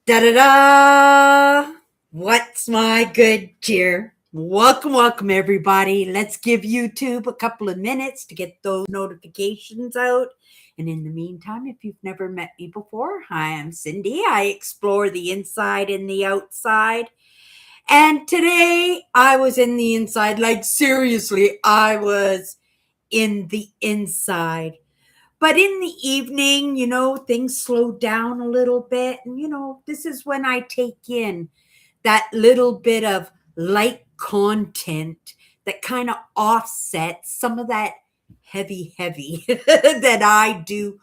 Da da da! What's my good cheer? Welcome, everybody. Let's give YouTube a couple of minutes to get those notifications out. And in the meantime, if you've never met me before, hi, I'm Cindy. I explore the inside and the outside. And today I was in the inside. Like, seriously, I was in the inside. But in the evening, things slow down a little bit. And, this is when I take in that little bit of light content that kind of offsets some of that heavy that I do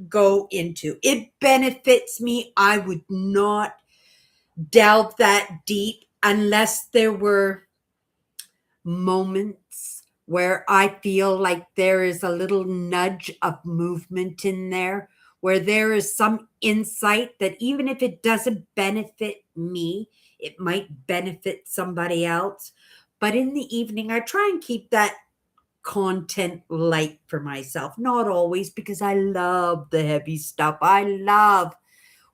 go into. It benefits me. I would not delve that deep unless there were moments where I feel like there is a little nudge of movement in there, where there is some insight that even if it doesn't benefit me, it might benefit somebody else. But in the evening, I try and keep that content light for myself. Not always, because I love the heavy stuff. I love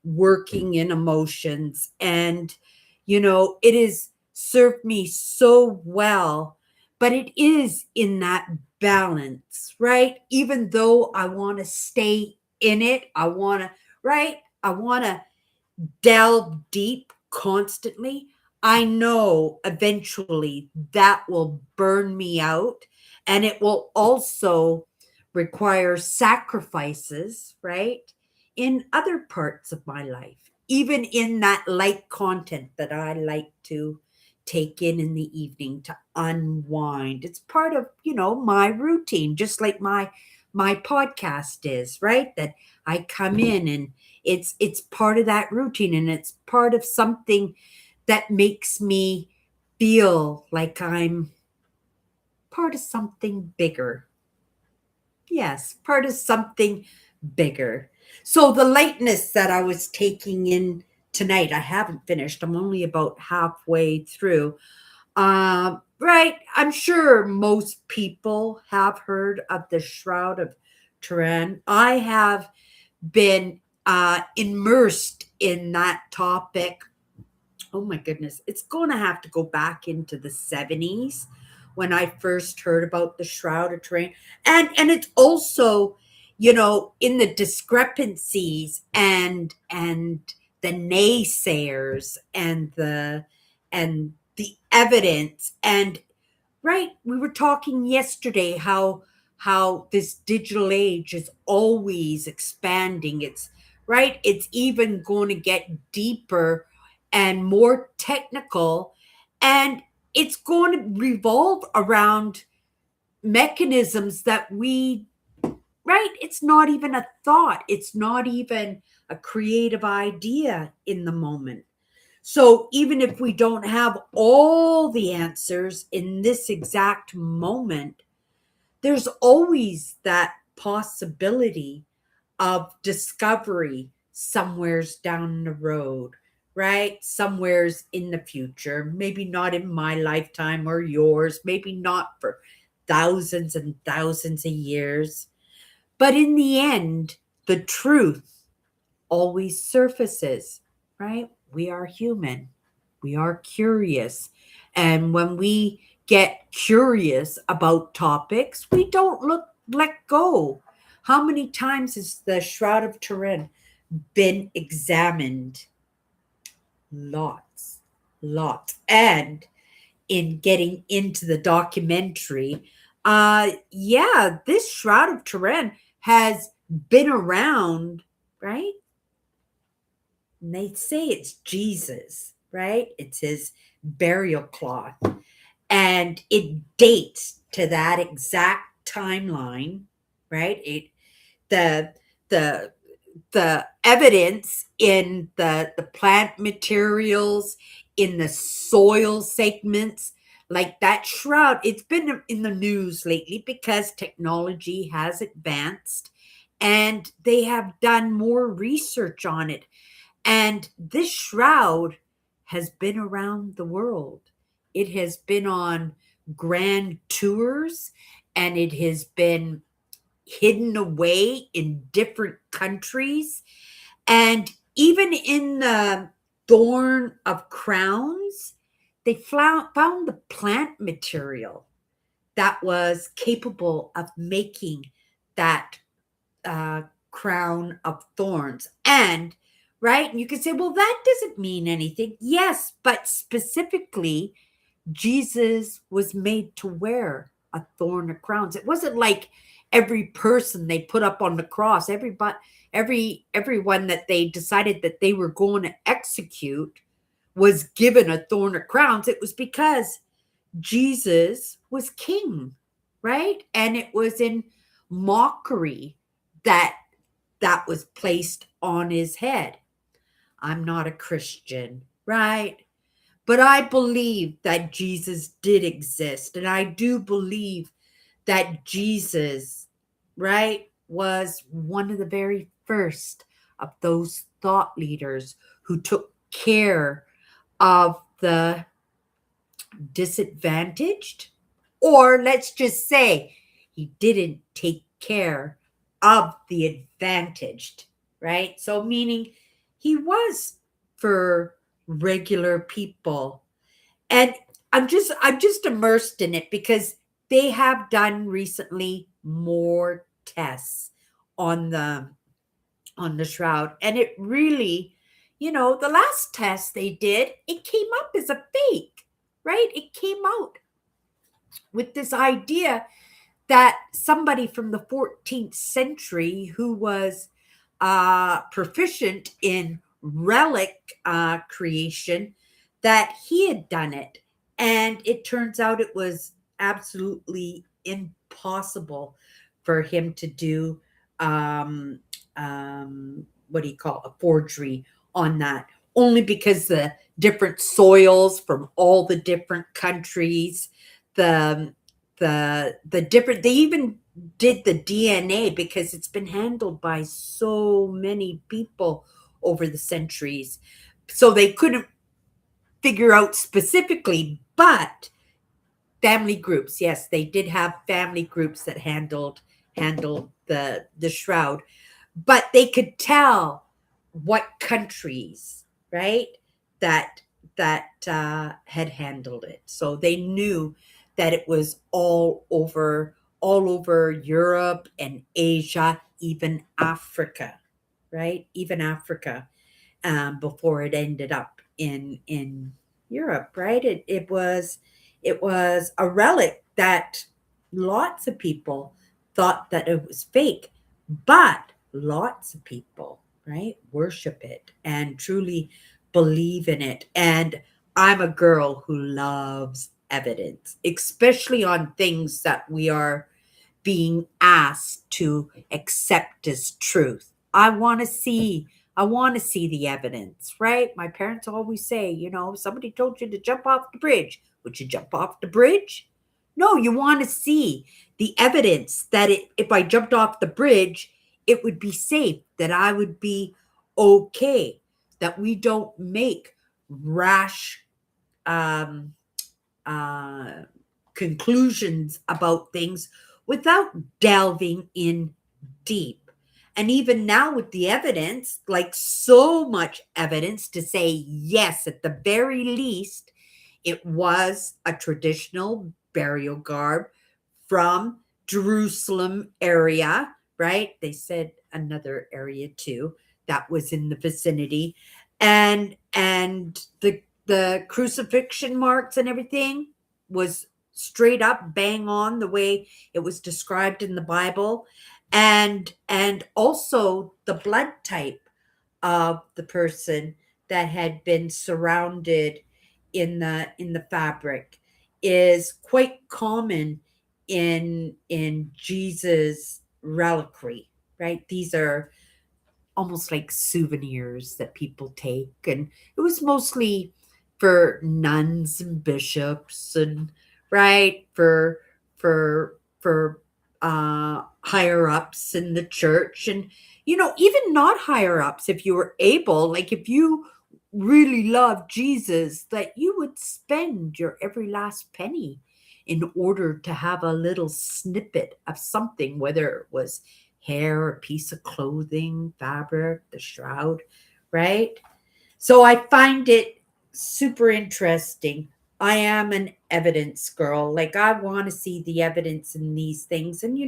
working in emotions. And, it has served me so well, but it is in that balance, right? Even though I want to stay in it, I want to, right? I want to delve deep constantly. I know eventually that will burn me out, and it will also require sacrifices, right? In other parts of my life, even in that light content that I like to take in the evening to unwind. It's part of, my routine, just like my podcast is, right? That I come in and it's part of that routine, and it's part of something that makes me feel like I'm part of something bigger. Yes, part of something bigger. So the lightness that I was taking in tonight, I haven't finished. I'm only about halfway through. Right. I'm sure most people have heard of the Shroud of Turin. I have been immersed in that topic. Oh my goodness. It's going to have to go back into the 70s when I first heard about the Shroud of Turin. And it's also, in the discrepancies and the naysayers and the evidence. And right, we were talking yesterday how this digital age is always expanding. It's right, it's even going to get deeper and more technical, and it's going to revolve around mechanisms that we, right, it's not even a thought, it's not even a creative idea in the moment. So even if we don't have all the answers in this exact moment, there's always that possibility of discovery somewheres down the road, right? Somewheres in the future, maybe not in my lifetime or yours, maybe not for thousands and thousands of years. But in the end, the truth always surfaces, right? We are human. We are curious. And when we get curious about topics, we don't let go. How many times has the Shroud of Turin been examined? Lots, lots. And in getting into the documentary, yeah, this Shroud of Turin has been around, right? And they say it's Jesus, right? It's his burial cloth. And it dates to that exact timeline, right? The the the evidence in the plant materials, in the soil segments, like that shroud, it's been in the news lately because technology has advanced and they have done more research on it. And this shroud has been around the world. It has been on grand tours, and it has been hidden away in different countries. And even in thorn of crowns, they found the plant material that was capable of making that uh, crown of thorns. And, right, and you can say, well, that doesn't mean anything. Yes, but specifically, Jesus was made to wear a thorn of crowns. It wasn't like every person they put up on the cross, everyone that they decided that they were going to execute was given a thorn of crowns. It was because Jesus was king, right? And it was in mockery that that was placed on his head. I'm not a Christian, right? But I believe that Jesus did exist. And I do believe that Jesus, right, was one of the very first of those thought leaders who took care of the disadvantaged. Or let's just say he didn't take care of the advantaged, right? So, meaning he was for regular people. And I'm just immersed in it because they have done recently more tests on the shroud, and it really, the last test they did, it came up as a fake, right? It came out with this idea that somebody from the 14th century who was proficient in relic creation, that he had done it. And it turns out it was absolutely impossible for him to do, um, what do you call, a forgery on that, only because the different soils from all the different countries, the the different, they even did the DNA because it's been handled by so many people over the centuries. So they couldn't figure out specifically, but family groups, yes, they did have family groups that handled the shroud, but they could tell what countries, right, that had handled it. So they knew that it was all over Europe and Asia, even Africa, right? Even Africa, before it ended up in Europe, right? It was a relic that lots of people thought that it was fake, but lots of people, right, worship it and truly believe in it. And I'm a girl who loves evidence, especially on things that we are being asked to accept as truth. I want to see the evidence, right? My parents always say, somebody told you to jump off the bridge. Would you jump off the bridge? No, you want to see the evidence that if I jumped off the bridge, it would be safe, that I would be okay, that we don't make rash um, uh, conclusions about things without delving in deep. And even now, with the evidence, like so much evidence to say, yes, at the very least, it was a traditional burial garb from Jerusalem area, right? They said another area too that was in the vicinity. And the crucifixion marks and everything was straight up bang on the way it was described in the Bible. And also the blood type of the person that had been surrounded in the fabric is quite common in Jesus reliquary, right? These are almost like souvenirs that people take, and it was mostly for nuns and bishops, and right, for higher ups in the church, and even not higher ups, if you were able, like if you really loved Jesus, that you would spend your every last penny in order to have a little snippet of something, whether it was hair, a piece of clothing, fabric, the shroud, right? So I find it super interesting. I am an evidence girl. Like, I want to see the evidence in these things. And,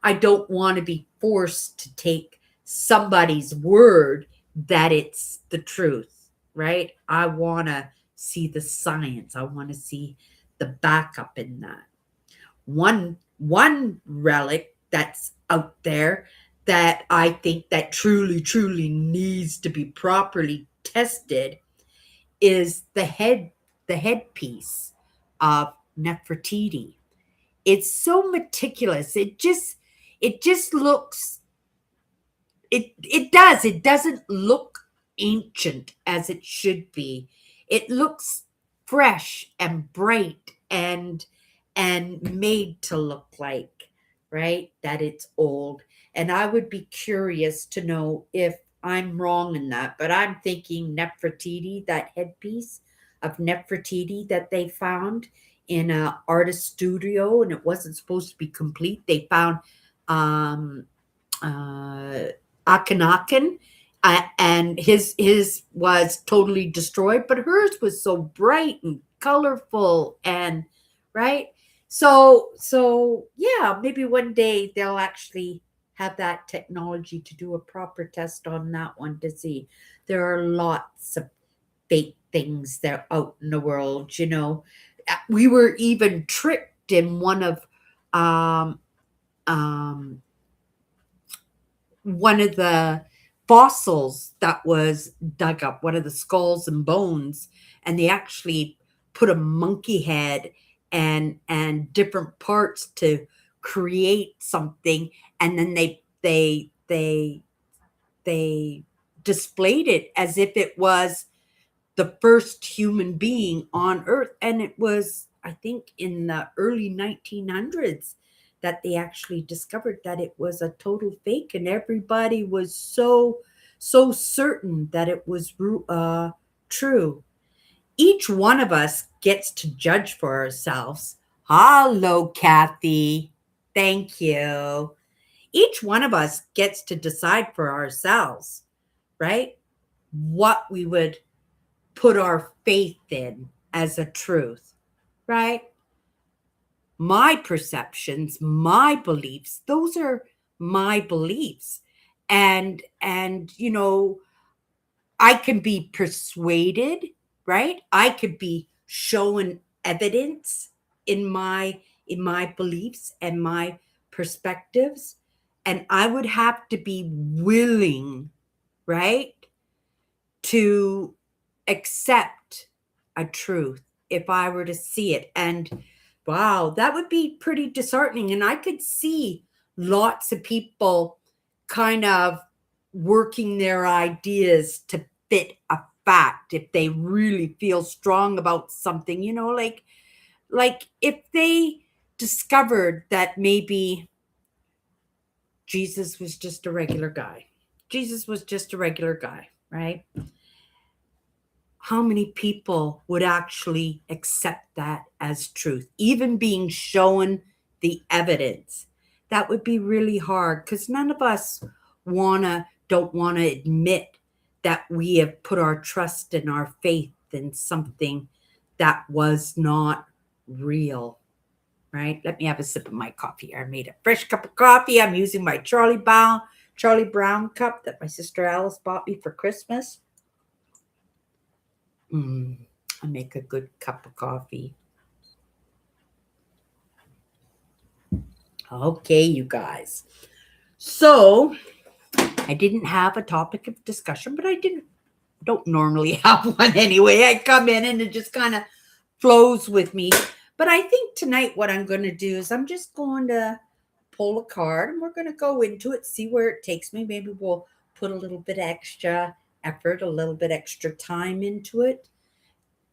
I don't want to be forced to take somebody's word that it's the truth, right? I want to see the science. I want to see the backup in that. One relic that's out there that I think that truly needs to be properly tested is the headpiece of Nefertiti. It's so meticulous. It just looks, it doesn't look ancient as it should be. It looks fresh and bright and made to look like, right, that it's old. And I would be curious to know if I'm wrong in that, but I'm thinking Nefertiti, that headpiece of Nefertiti that they found in a artist studio, and it wasn't supposed to be complete. They found um uh, Akhenaten, and his was totally destroyed, but hers was so bright and colorful, and right. So yeah, maybe one day they'll actually have that technology to do a proper test on that one to see. There are lots of fake things that are out in the world. We were even tricked in um, um, one of the fossils that was dug up, one of the skulls and bones, and they actually put a monkey head and different parts to create something, and then they displayed it as if it was the first human being on earth. And it was, I think, in the early 1900s that they actually discovered that it was a total fake, and everybody was so certain that it was true. Each one of us gets to judge for ourselves. Hello, Kathy. Thank you. Each one of us gets to decide for ourselves, right, what we would put our faith in as a truth, right? My perceptions, my beliefs, those are my beliefs. And I can be persuaded, right? I could be shown evidence in my beliefs and my perspectives, and I would have to be willing, right, to accept a truth if I were to see it. And wow, that would be pretty disheartening. And I could see lots of people kind of working their ideas to fit a fact if they really feel strong about something, like if they discovered that maybe Jesus was just a regular guy. Jesus was just a regular guy, right? How many people would actually accept that as truth, even being shown the evidence? That would be really hard because none of us don't want to admit that we have put our trust and our faith in something that was not real, right? Let me have a sip of my coffee. I made a fresh cup of coffee. I'm using my Charlie Brown cup that my sister Alice bought me for Christmas. I make a good cup of coffee. Okay, you guys. So I didn't have a topic of discussion, but don't normally have one anyway. I come in and it just kind of flows with me. But I think tonight what I'm going to do is I'm just going to pull a card and we're going to go into it, see where it takes me. Maybe we'll put a little bit extra effort, a little bit extra time into it.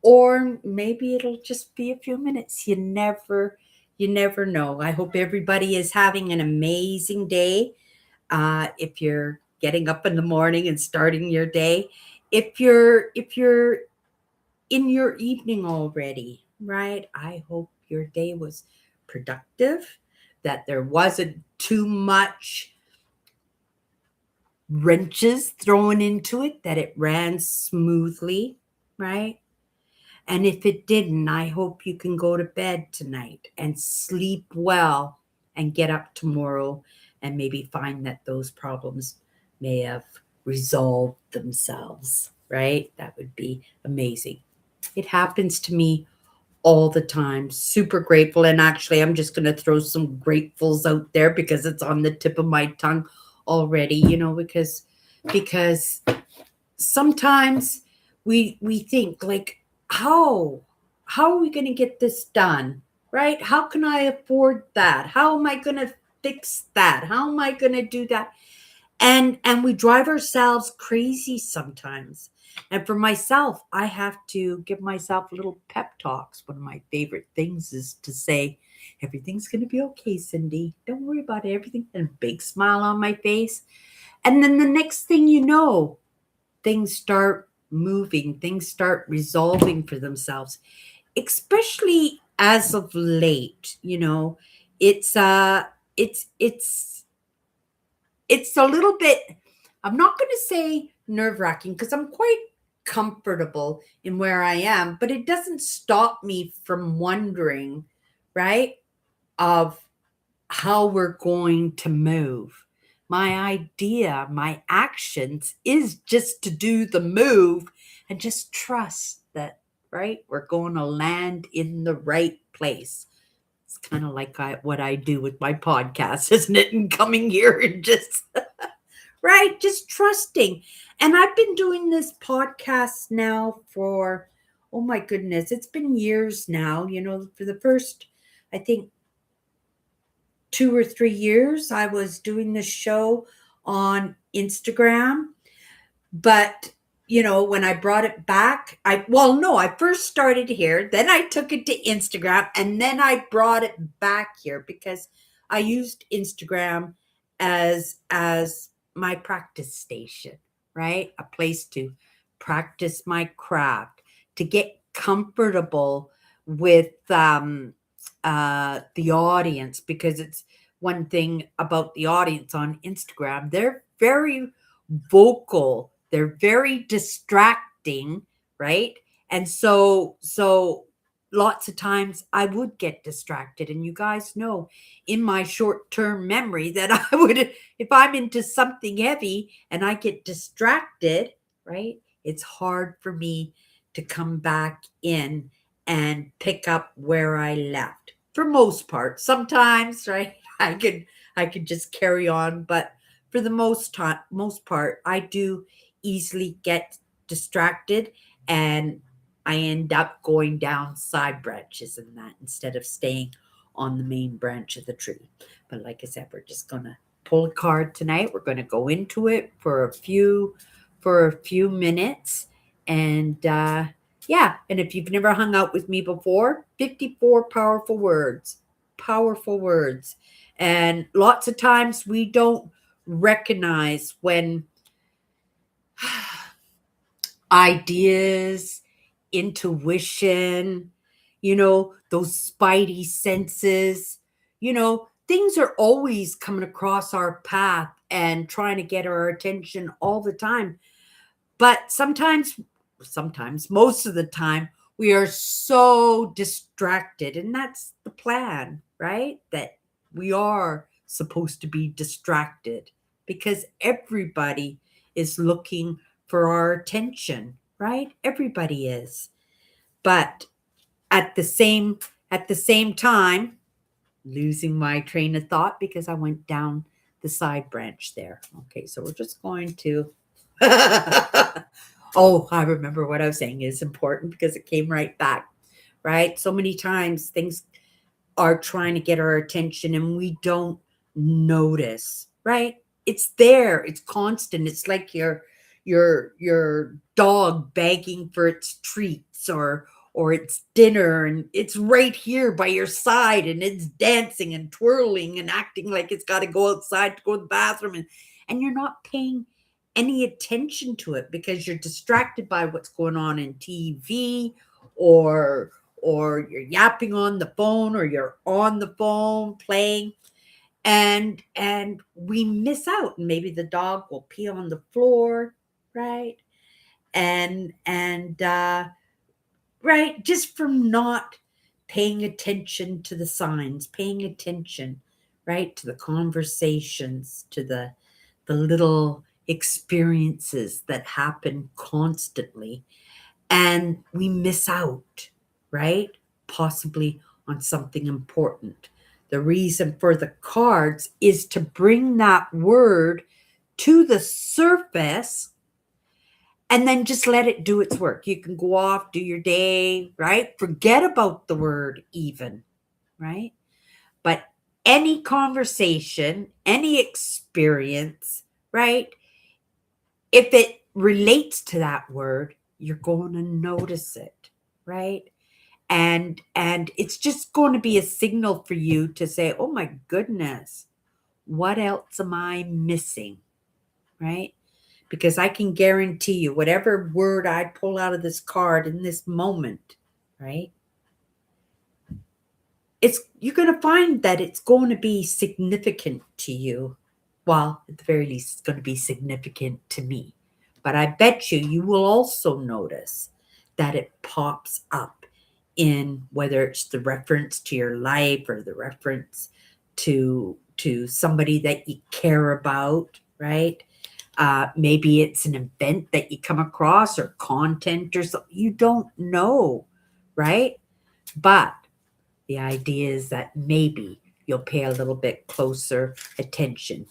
Or maybe it'll just be a few minutes. You never know. I hope everybody is having an amazing day. If you're getting up in the morning and starting your day, if you're in your evening already, right? I hope your day was productive, that there wasn't too much wrenches thrown into it, that it ran smoothly, right? And if it didn't, I hope you can go to bed tonight and sleep well and get up tomorrow and maybe find that those problems may have resolved themselves, right? That would be amazing. It happens to me all the time. Super grateful. And actually, I'm just going to throw some gratefuls out there because it's on the tip of my tongue already, because sometimes we think like, how are we going to get this done, right? How can I afford that? How am I going to fix that? How am I going to do that? And we drive ourselves crazy sometimes. And for myself, I have to give myself little pep talks. One of my favorite things is to say, everything's going to be okay, Cindy. Don't worry about it. Everything. And a big smile on my face. And then the next thing you know, things start moving, things start resolving for themselves, especially as of late. It's it's a little bit, I'm not going to say nerve-wracking because I'm quite comfortable in where I am, but it doesn't stop me from wondering, right, of how we're going to move. My idea, my actions is just to do the move and just trust that, right, we're going to land in the right place. It's kind of like what I do with my podcast, isn't it? And coming here and just, right, just trusting. And I've been doing this podcast now for, oh my goodness, it's been years now. For the first, I think, 2 or 3 years, I was doing this show on Instagram. But, when I brought it back, I first started here, then I took it to Instagram, and then I brought it back here because I used Instagram as my practice station, right? A place to practice my craft, to get comfortable with the audience, because it's one thing about the audience on Instagram. They're very vocal, they're very distracting, right? And so lots of times I would get distracted, and you guys know in my short-term memory that I would, if I'm into something heavy and I get distracted, right, it's hard for me to come back in and pick up where I left. For most part, sometimes, right, I could just carry on, but for the most part, I do easily get distracted, and I end up going down side branches and that instead of staying on the main branch of the tree. But like I said, we're just gonna pull a card tonight. We're gonna go into it for a few minutes, and yeah. And if you've never hung out with me before, 54 powerful words, and lots of times we don't recognize when ideas, intuition, those spidey senses, things are always coming across our path and trying to get our attention all the time. But sometimes, most of the time, we are so distracted. And that's the plan, right? That we are supposed to be distracted because everybody is looking for our attention, right? Everybody is. But at the same time, losing my train of thought because I went down the side branch there. Okay, so we're just going to oh, I remember what I was saying is important because it came right back, right? So many times things are trying to get our attention and we don't notice, right? It's there, it's constant. It's like your dog begging for its treats or its dinner, and it's right here by your side, and it's dancing and twirling and acting like it's got to go outside to go to the bathroom, and you're not paying any attention to it because you're distracted by what's going on in TV, or you're yapping on the phone, or you're on the phone playing. and we miss out. Maybe the dog will pee on the floor, right? And right, just from not paying attention to the signs, paying attention, right, to the conversations, to the little experiences that happen constantly, and we miss out, right? Possibly on something important. The reason for the cards is to bring that word to the surface and then just let it do its work. You can go off, do your day, right? Forget about the word even, right? But any conversation, any experience, right? If it relates to that word, you're going to notice it, right? And it's just going to be a signal for you to say, "Oh my goodness, what else am I missing?" Right? Because I can guarantee you, whatever word I pull out of this card in this moment, right? It's you're going to find that it's going to be significant to you. Well, at the very least, it's going to be significant to me. But I bet you will also notice that it pops up in whether it's the reference to your life or the reference to somebody that you care about, right? Maybe it's an event that you come across or content or something. You don't know, right? But the idea is that maybe you'll pay a little bit closer attention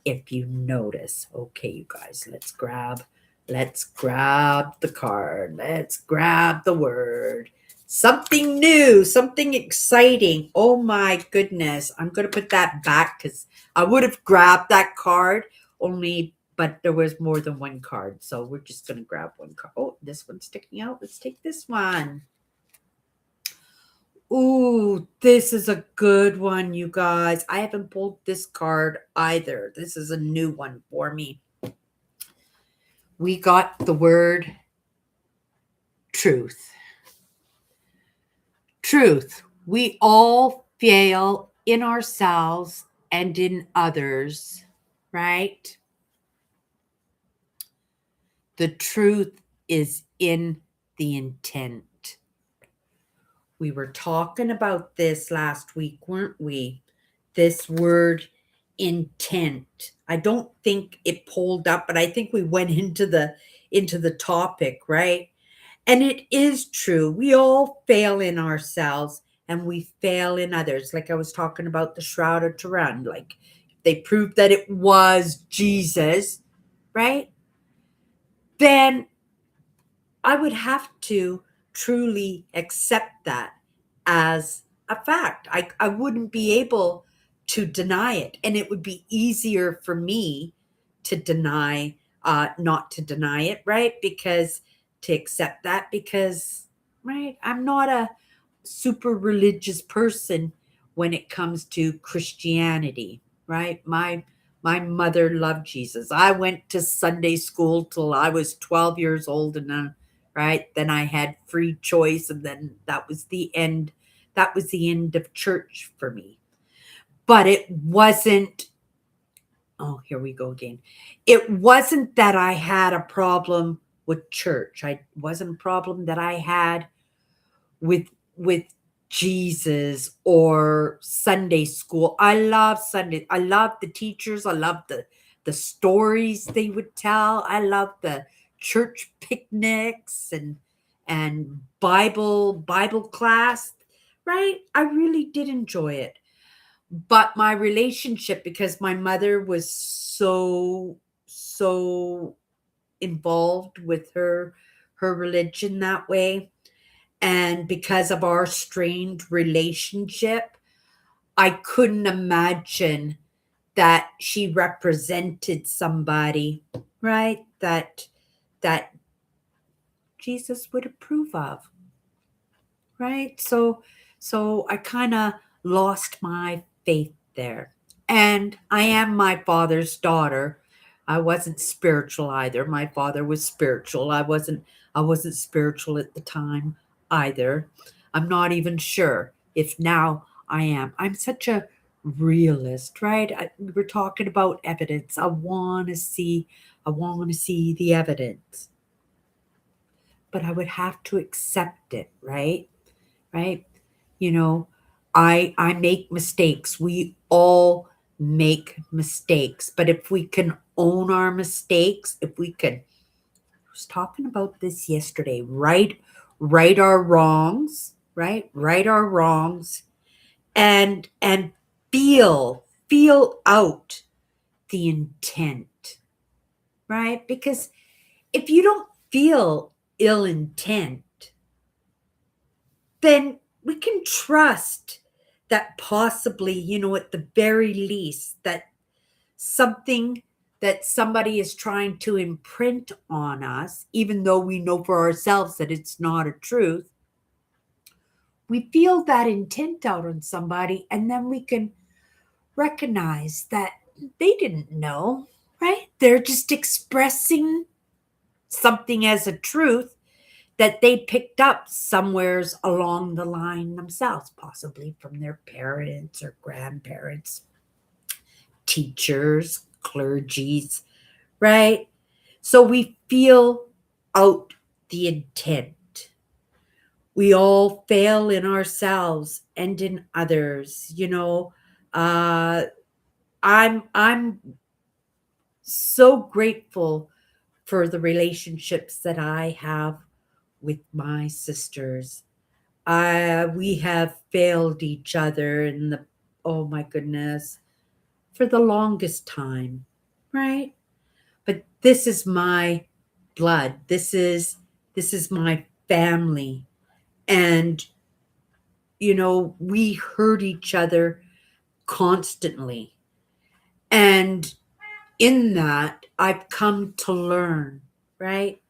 if you notice. Okay, you guys, let's grab the card. Let's grab the word. Something new, something exciting. Oh my goodness. I'm going to put that back because I would have grabbed that card only, but there was more than one card. So we're just going to grab one card. Oh, this one's sticking out. Let's take this one. Ooh, this is a good one, you guys. I haven't pulled this card either. This is a new one for me. We got the word truth. Truth. We all fail in ourselves and in others, right? The truth is in the intent. We were talking about this last week, weren't we? This word intent. I don't think it pulled up, but I think we went into the topic, right? And it is true. We all fail in ourselves and we fail in others. Like I was talking about the Shroud of Turin, like they proved that it was Jesus, right? Then I would have to truly accept that as a fact. I wouldn't be able to deny it. And it would be easier for me to deny, not to deny it, right? Because to accept that, because, right, I'm not a super religious person when it comes to Christianity, right? My mother loved Jesus. I went to Sunday school till I was 12 years old and then right? Then I had free choice, and then that was the end. That was the end of church for me. But it wasn't, oh, here we go again. It wasn't that I had a problem with church. I wasn't a problem that I had with Jesus or Sunday school. I love Sunday. I love the teachers. I love the stories they would tell. I love the church picnics and Bible class, right? I really did enjoy it. But my relationship, because my mother was so involved with her religion that way, and because of our strained relationship, I couldn't imagine that she represented somebody, right? That Jesus would approve of, right? So I kind of lost my faith there. And I am my father's daughter. I wasn't spiritual either. My father was spiritual. I wasn't spiritual at the time either. I'm not even sure if now I am. I'm such a realist, right? We're talking about evidence. I want to see the evidence, but I would have to accept it, right? Right? You know, I make mistakes. We all make mistakes, but if we can own our mistakes, if we can, I was talking about this yesterday, right our wrongs, right? Right our wrongs and feel out the intent, right? Because if you don't feel ill intent, then we can trust that possibly, at the very least, that something that somebody is trying to imprint on us, even though we know for ourselves that it's not a truth, we feel that intent out on somebody, and then we can recognize that they didn't know, right? They're just expressing something as a truth that they picked up somewheres along the line themselves, possibly from their parents or grandparents, teachers, clergies, right? So we feel out the intent. We all fail in ourselves and in others. Uh, I'm so grateful for the relationships that I have with my sisters. We have failed each other in the, oh my goodness, for the longest time, right? But this is my blood. This is my family. And we hurt each other constantly. And in that, I've come to learn, right?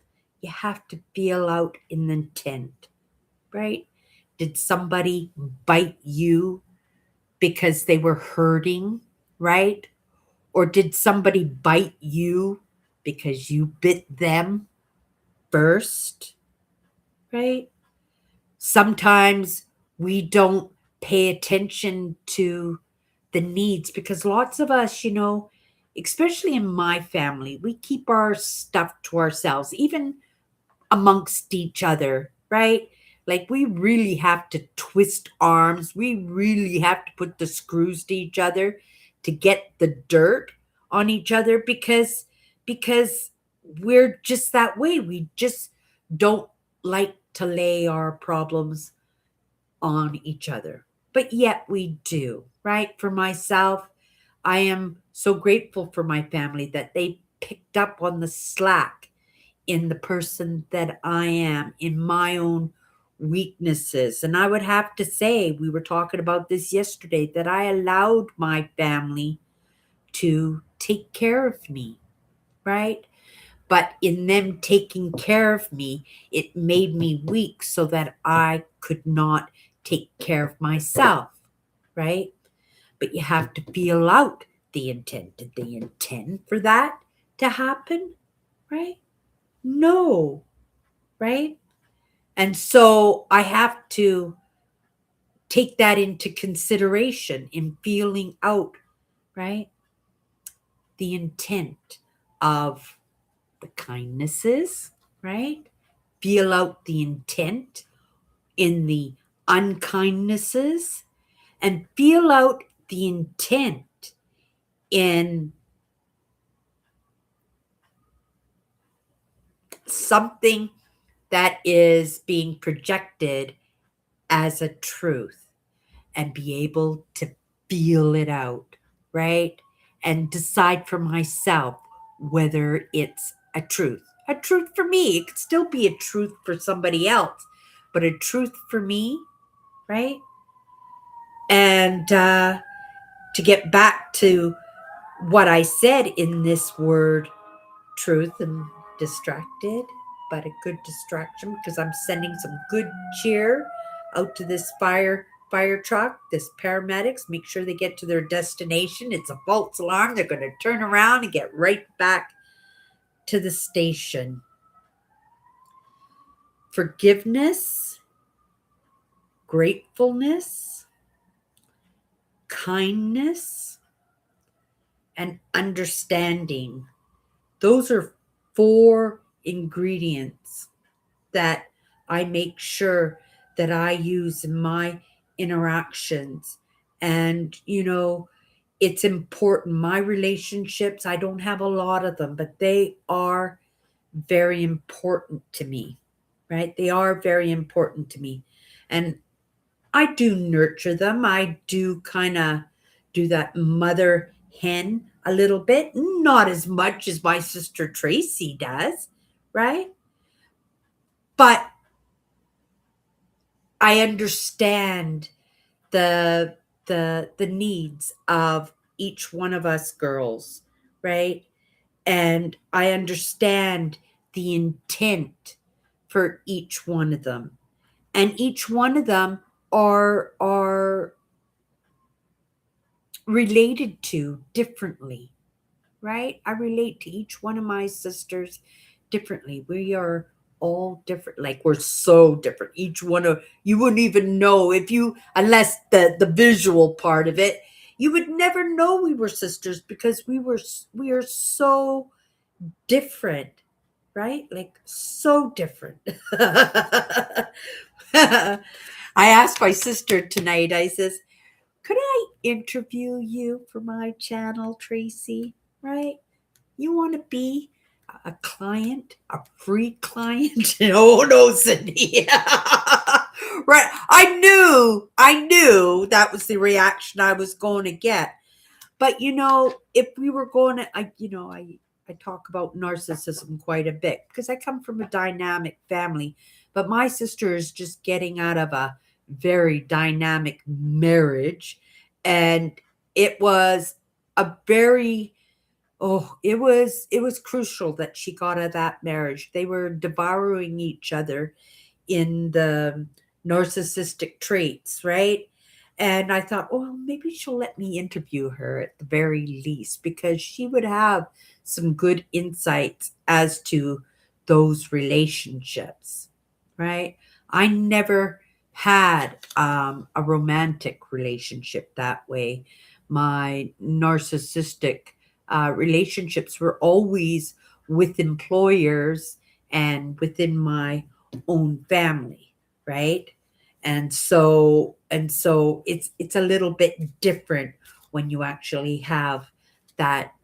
You have to feel out in intent, right? Did somebody bite you because they were hurting, right? Or did somebody bite you because you bit them first, right? Sometimes we don't pay attention to the needs because lots of us, especially in my family, we keep our stuff to ourselves, even amongst each other, right? Like we really have to twist arms. We really have to put the screws to each other to get the dirt on each other because we're just that way. We just don't like to lay our problems on each other. But yet we do, right? For myself, I am so grateful for my family that they picked up on the slack in the person that I am, in my own weaknesses. And I would have to say, we were talking about this yesterday, that I allowed my family to take care of me, right? But in them taking care of me, it made me weak so that I could not take care of myself, right? But you have to feel out the intent. Did they intend for that to happen, right? No, right? And so I have to take that into consideration in feeling out, right? The intent of the kindnesses, right? Feel out the intent in the unkindnesses and feel out the intent in something that is being projected as a truth and be able to feel it out, right? And decide for myself whether it's a truth. A truth for me. It could still be a truth for somebody else, but a truth for me, right? And to get back to what I said in this word truth and distracted, but a good distraction because I'm sending some good cheer out to this fire truck, this paramedics. Make sure they get to their destination. It's a false alarm. They're going to turn around and get right back to the station. Forgiveness, gratefulness, kindness, and understanding. Those are four ingredients that I make sure that I use in my interactions. And, it's important. My relationships, I don't have a lot of them, but they are very important to me, right? They are very important to me. And I do nurture them. I do kind of do that mother hen a little bit, not as much as my sister Tracy does, right? But I understand the the needs of each one of us girls, right? And I understand the intent for each one of them. And each one of them are related to differently, right? I relate to each one of my sisters differently. We are all different. Like we're so different. Each one of you wouldn't even know if you unless the visual part of it, you would never know we were sisters because we are so different, right? Like so different. I asked my sister tonight, I says, could I interview you for my channel, Tracy? Right? You want to be a client, a free client? Oh no, Cindy. Right. I knew that was the reaction I was going to get. But if we were going to, I talk about narcissism quite a bit because I come from a dynamic family, but my sister is just getting out of a very dynamic marriage, and it was a very it was crucial that she got out of that marriage. They were devouring each other in the narcissistic traits, right? And I thought, oh, maybe she'll let me interview her at the very least because she would have some good insights as to those relationships, right? I never had a romantic relationship that way. My narcissistic relationships were always with employers and within my own family, right? And so it's a little bit different when you actually have that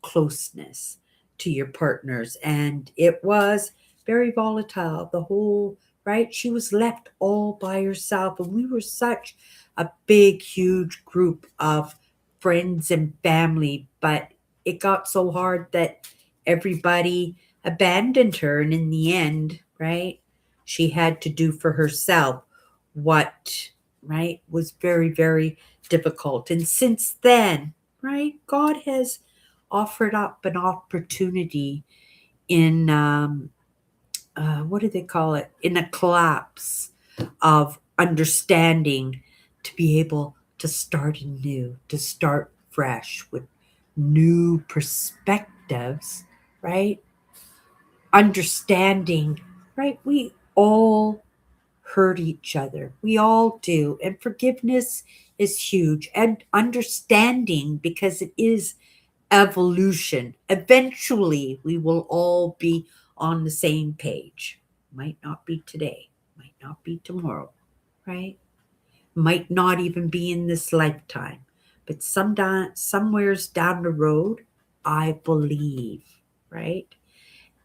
closeness to your partners. And it was very volatile, the whole, right? She was left all by herself, and we were such a big huge group of friends and family, but it got so hard that everybody abandoned her. And in the end, right, she had to do for herself what, right, was very, very difficult. And since then, right, God has offered up an opportunity in, what do they call it? In a collapse of understanding to be able to start anew, to start fresh with new perspectives, right? Understanding, right? We all hurt each other. We all do. And forgiveness is huge. And understanding, because it is evolution. Eventually, we will all be on the same page. Might not be today, might not be tomorrow, right? Might not even be in this lifetime. But somewheres down the road, I believe, right?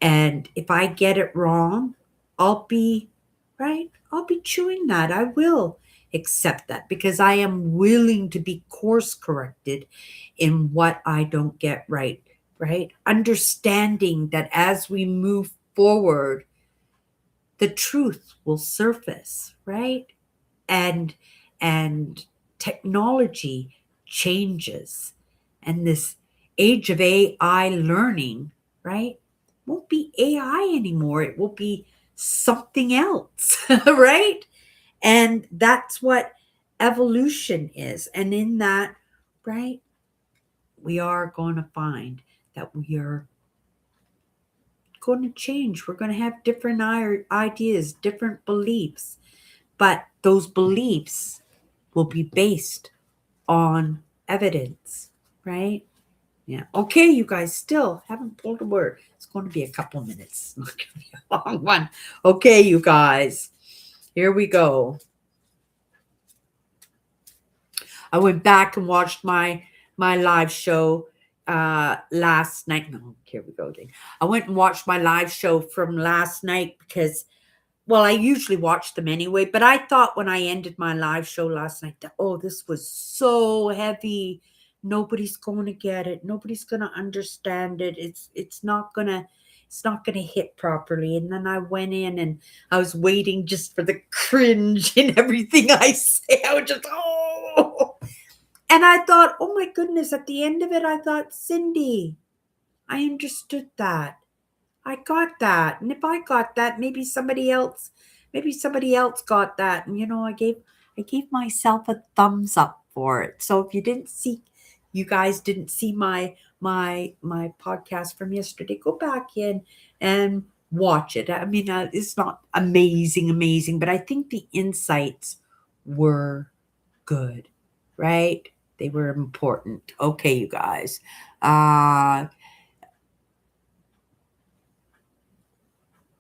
And if I get it wrong, I'll be, right? I'll be chewing that. I will accept that because I am willing to be course corrected in what I don't get right, right? Understanding that as we move forward, the truth will surface, right? And and technology changes, and this age of AI learning, right, won't be AI anymore. It will be something else, right? And that's what evolution is. And in that, right, we are going to find that we are going to change. We're going to have different ideas, different beliefs, but those beliefs will be based on evidence, right? Yeah. Okay, you guys still haven't pulled a word. It's going to be a couple minutes. It's not going to be a long one. Okay, you guys. Here we go. I went back and watched my live show last night. No, here we go again. I went and watched my live show from last night because, well, I usually watch them anyway, but I thought when I ended my live show last night that, oh, this was so heavy. Nobody's going to get it. Nobody's going to understand it. It's not going to hit properly. And then I went in and I was waiting just for the cringe in everything I say. I was just, oh. And I thought, oh my goodness, at the end of it, I thought, Cindy, I understood that. I got that. And if I got that, maybe somebody else got that. And I gave myself a thumbs up for it. So if you guys didn't see my podcast from yesterday, go back in and watch it. I mean, it's not amazing, but I think the insights were good, right? They were important. Okay, you guys.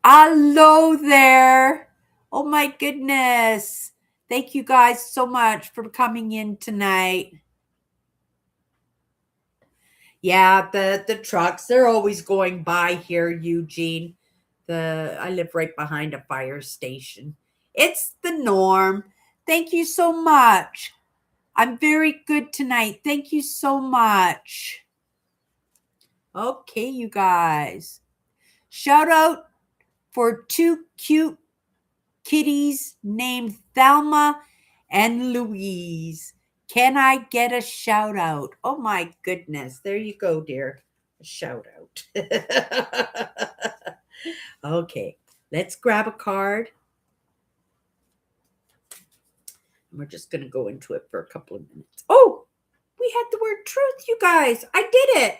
Hello there. Oh my goodness. Thank you guys so much for coming in tonight. Yeah, the trucks, they're always going by here, Eugene. I live right behind a fire station. It's the norm. Thank you so much. I'm very good tonight. Thank you so much. Okay, you guys. Shout out for 2 cute kitties named Thelma and Louise. Can I get a shout out? Oh my goodness. There you go, dear. A shout out. Okay, let's grab a card. And we're just going to go into it for a couple of minutes. Oh, we had the word truth, you guys. I did it.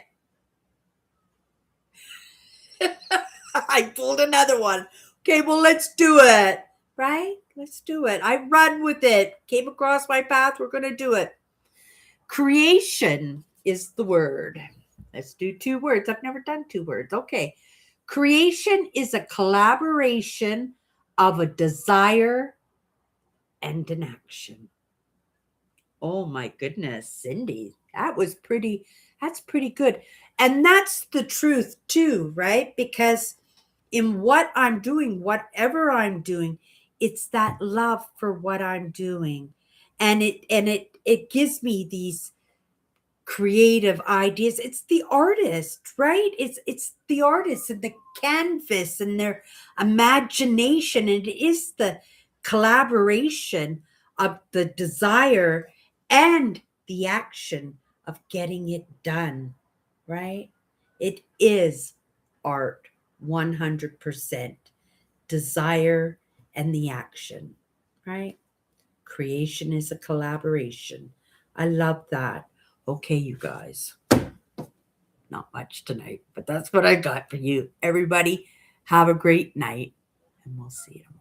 I pulled another one. Okay, well, let's do it. Right? Let's do it. I run with it. Came across my path. We're going to do it. Creation is the word. Let's do 2 words. I've never done 2 words. Okay. Creation is a collaboration of a desire and an action. Oh my goodness, Cindy. That's pretty good. And that's the truth too, right? Because in what I'm doing, whatever I'm doing, it's that love for what I'm doing. And it gives me these creative ideas. It's the artist, right? It's the artist and the canvas and their imagination. And it is the collaboration of the desire and the action of getting it done, right? It is art 100%. Desire and the action, right? Creation is a collaboration. I love that. Okay, you guys. Not much tonight, but that's what I got for you. Everybody, have a great night, and we'll see you tomorrow.